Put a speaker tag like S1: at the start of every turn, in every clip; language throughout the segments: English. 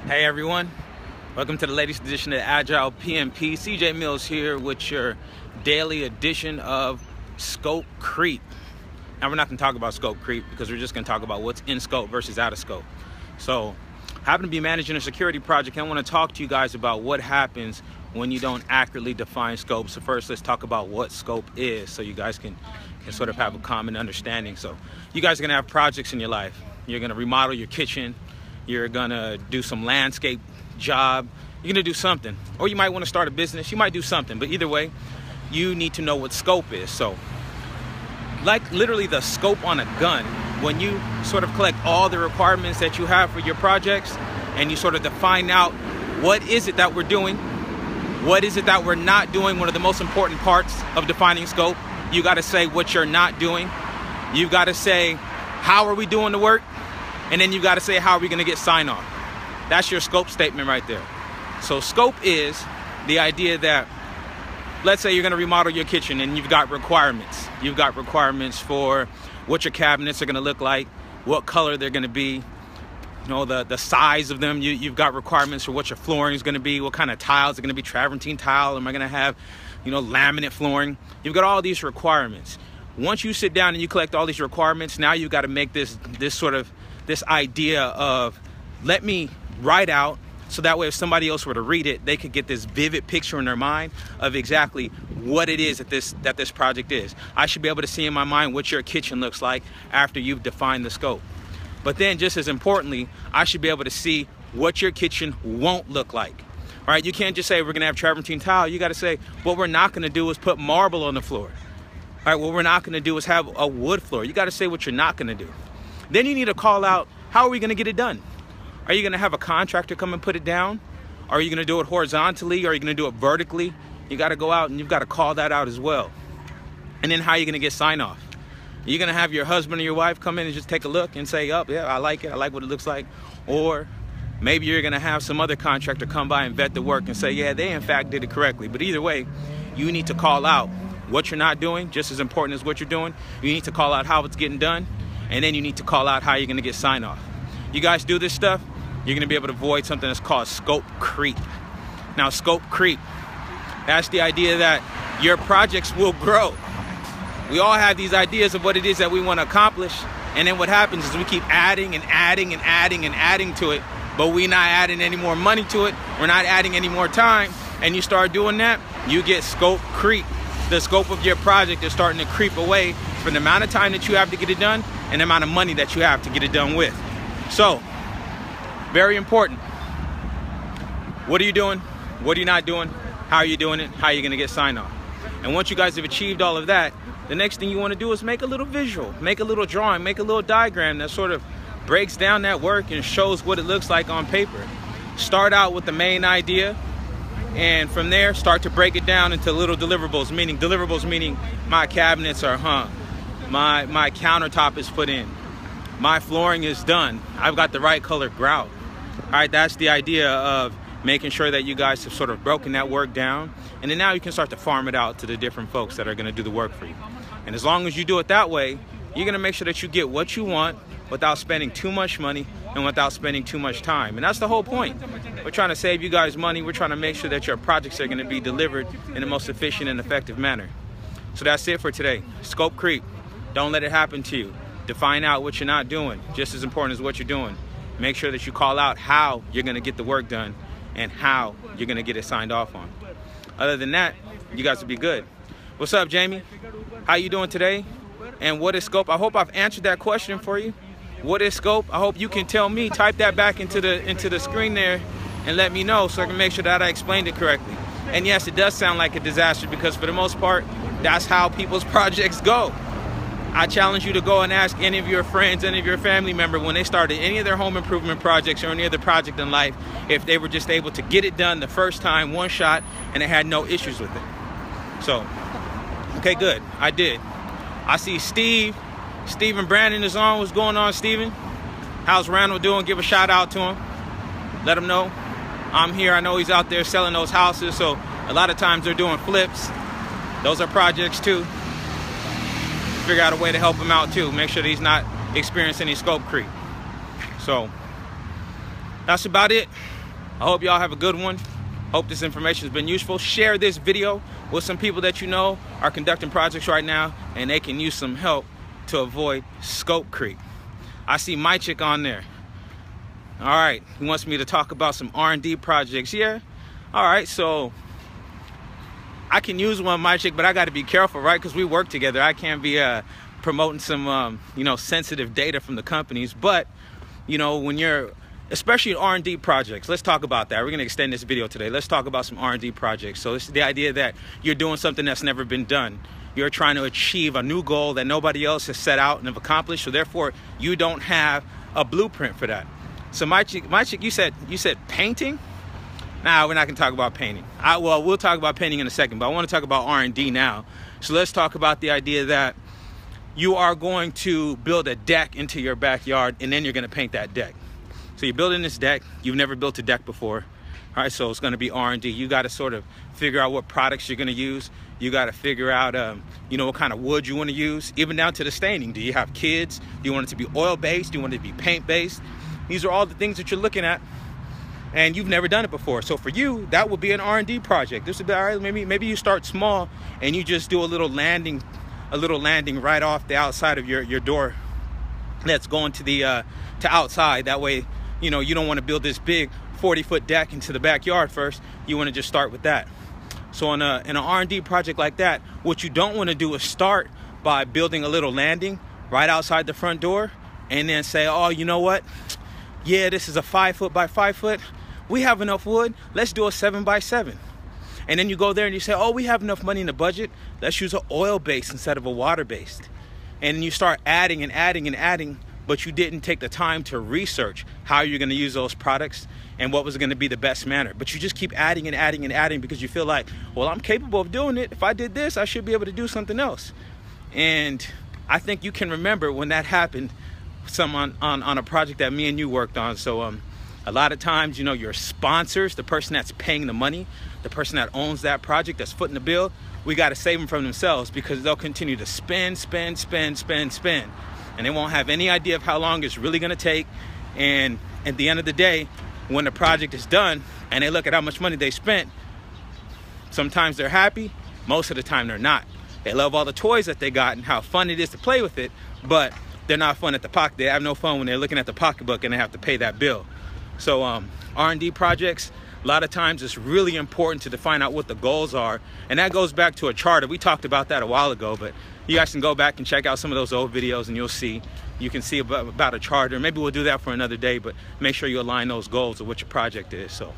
S1: Hey everyone, welcome to the latest edition of Agile PMP. CJ Mills here with your daily edition of scope creep. Now we're not going to talk about scope creep because we're just going to talk about what's in scope versus out of scope. So I happen to be managing a security project and I want to talk to you guys about what happens when you don't accurately define scope. So first let's talk about what scope is so you guys can sort of have a common understanding. So you guys are going to have projects in your life. You're going to remodel your kitchen. You're gonna do some landscape job. You're gonna do something. Or you might wanna start a business. You might do something. But either way, you need to know what scope is. So, like literally the scope on a gun, when you sort of collect all the requirements that you have for your projects and you sort of define out what is it that we're doing, what is it that we're not doing. One of the most important parts of defining scope, you gotta say what you're not doing. You gotta say, how are we doing the work? And then you got to say, how are we going to get sign off? That's your scope statement right there. So scope is the idea that, let's say you're going to remodel your kitchen and you've got requirements. You've got requirements for what your cabinets are going to look like, what color they're going to be, you know, the size of them. You've got requirements for what your flooring is going to be, what kind of tiles are going to be, travertine tile, am I going to have, you know, laminate flooring? You've got all these requirements. Once you sit down and you collect all these requirements, now you've got to make this idea of, let me write out so that way if somebody else were to read it, they could get this vivid picture in their mind of exactly what it is that this project is. I should be able to see in my mind what your kitchen looks like after you've defined the scope. But then just as importantly, I should be able to see what your kitchen won't look like. All right, you can't just say we're gonna have travertine tile. You gotta say what we're not gonna do is put marble on the floor. All right, what we're not gonna do is have a wood floor. You gotta say what you're not gonna do. Then you need to call out, how are we going to get it done? Are you going to have a contractor come and put it down? Are you going to do it horizontally? Or are you going to do it vertically? You got to go out and you've got to call that out as well. And then how are you going to get sign off? Are you going to have your husband or your wife come in and just take a look and say, oh, yeah, I like it. I like what it looks like. Or maybe you're going to have some other contractor come by and vet the work and say, yeah, they in fact did it correctly. But either way, you need to call out what you're not doing, just as important as what you're doing. You need to call out how it's getting done. And then you need to call out how you're going to get sign off. You guys do this stuff, you're going to be able to avoid something that's called scope creep. Now, scope creep, that's the idea that your projects will grow. We all have these ideas of what it is that we want to accomplish. And then what happens is we keep adding and adding and adding and adding to it, but we're not adding any more money to it. We're not adding any more time. And you start doing that, you get scope creep. The scope of your project is starting to creep away from the amount of time that you have to get it done and the amount of money that you have to get it done with. So, very important. What are you doing? What are you not doing? How are you doing it? How are you going to get sign off? And once you guys have achieved all of that, the next thing you want to do is make a little visual, make a little drawing, make a little diagram that sort of breaks down that work and shows what it looks like on paper. Start out with the main idea. And from there, start to break it down into little deliverables, meaning my cabinets are hung, my countertop is put in, my flooring is done, I've got the right color grout. All right, that's the idea of making sure that you guys have sort of broken that work down. And then now you can start to farm it out to the different folks that are going to do the work for you. And as long as you do it that way, you're going to make sure that you get what you want without spending too much money and without spending too much time. And that's the whole point. We're trying to save you guys money. We're trying to make sure that your projects are going to be delivered in the most efficient and effective manner. So that's it for today. Scope creep. Don't let it happen to you. Define out what you're not doing, just as important as what you're doing. Make sure that you call out how you're going to get the work done and how you're going to get it signed off on. Other than that, you guys will be good. What's up, Jamie? How you doing today? And what is scope? I hope I've answered that question for you. What is scope? I hope you can tell me. Type that back into the screen there and let me know so I can make sure that I explained it correctly. And yes, it does sound like a disaster because for the most part, that's how people's projects go. I challenge you to go and ask any of your friends, any of your family members when they started any of their home improvement projects or any other project in life, if they were just able to get it done the first time, one shot, and they had no issues with it. So, okay, good. I did. I see Steven Brandon is on. What's going on, Steven? How's Randall doing? Give a shout out to him. Let him know I'm here. I know he's out there selling those houses, so a lot of times they're doing flips. Those are projects too. Figure out a way to help him out too. Make sure that he's not experiencing any scope creep. So that's about it. I hope y'all have a good one. Hope this information has been useful. Share this video with some people that you know are conducting projects right now and they can use some help to avoid scope creep. I see my chick on there. All right, he wants me to talk about some R&D projects. Yeah, all right, so I can use one of my chick, but I got to be careful, right? Because we work together. I can't be promoting some, sensitive data from the companies. But, when you're, especially in R&D projects, let's talk about that. We're going to extend this video today. Let's talk about some R&D projects. So it's the idea that you're doing something that's never been done. You're trying to achieve a new goal that nobody else has set out and have accomplished. So therefore, you don't have a blueprint for that. So my chick, you said painting? Nah, we're not gonna talk about painting. Well, we'll talk about painting in a second, but I want to talk about R&D now. So let's talk about the idea that you are going to build a deck into your backyard, and then you're gonna paint that deck. So you're building this deck. You've never built a deck before. All right, so it's gonna be R&D. You gotta sort of figure out what products you're gonna use. You gotta figure out, what kind of wood you wanna use, even down to the staining. Do you have kids? Do you want it to be oil-based? Do you want it to be paint-based? These are all the things that you're looking at, and you've never done it before. So for you, that would be an R&D project. This would be, all right, maybe you start small and you just do a little landing right off the outside of your door that's going to the to outside. That way, you don't want to build this big 40-foot deck into the backyard first. You want to just start with that. So in an R&D project like that, what you don't want to do is start by building a little landing right outside the front door and then say, oh, you know what? Yeah, this is a 5-foot by 5-foot. We have enough wood. Let's do a 7 by 7. And then you go there and you say, oh, we have enough money in the budget. Let's use an oil-based instead of a water-based. And you start adding and adding and adding, but you didn't take the time to research how you're going to use those products and what was going to be the best manner. But you just keep adding and adding and adding because you feel like, well, I'm capable of doing it. If I did this, I should be able to do something else. And I think you can remember when that happened on a project that me and you worked on. So a lot of times, your sponsors, the person that's paying the money, the person that owns that project, that's footing the bill, we got to save them from themselves because they'll continue to spend, and they won't have any idea of how long it's really going to take. And at the end of the day, when the project is done and they look at how much money they spent, sometimes they're happy, most of the time they're not. They love all the toys that they got and how fun it is to play with it, but they're not fun at the pocket. They have no fun when they're looking at the pocketbook and they have to pay that bill. So R&D projects, a lot of times it's really important to define out what the goals are. And that goes back to a charter. We talked about that a while ago, but you guys can go back and check out some of those old videos and you can see about a charter. Maybe we'll do that for another day, but make sure you align those goals of what your project is. So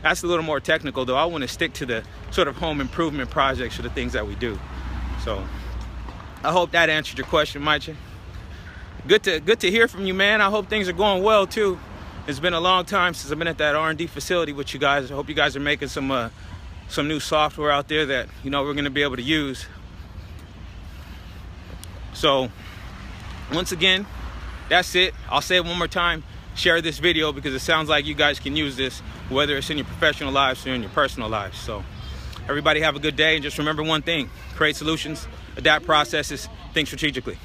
S1: that's a little more technical though. I want to stick to the sort of home improvement projects or the things that we do. So I hope that answered your question, Maiche. Good to hear from you, man. I hope things are going well too. It's been a long time since I've been at that R&D facility with you guys. I hope you guys are making some new software out there that we're going to be able to use. So once again, that's it. I'll say it one more time. Share this video because it sounds like you guys can use this, whether it's in your professional lives or in your personal lives. So everybody have a good day, and just remember one thing: create solutions, adapt processes, think strategically.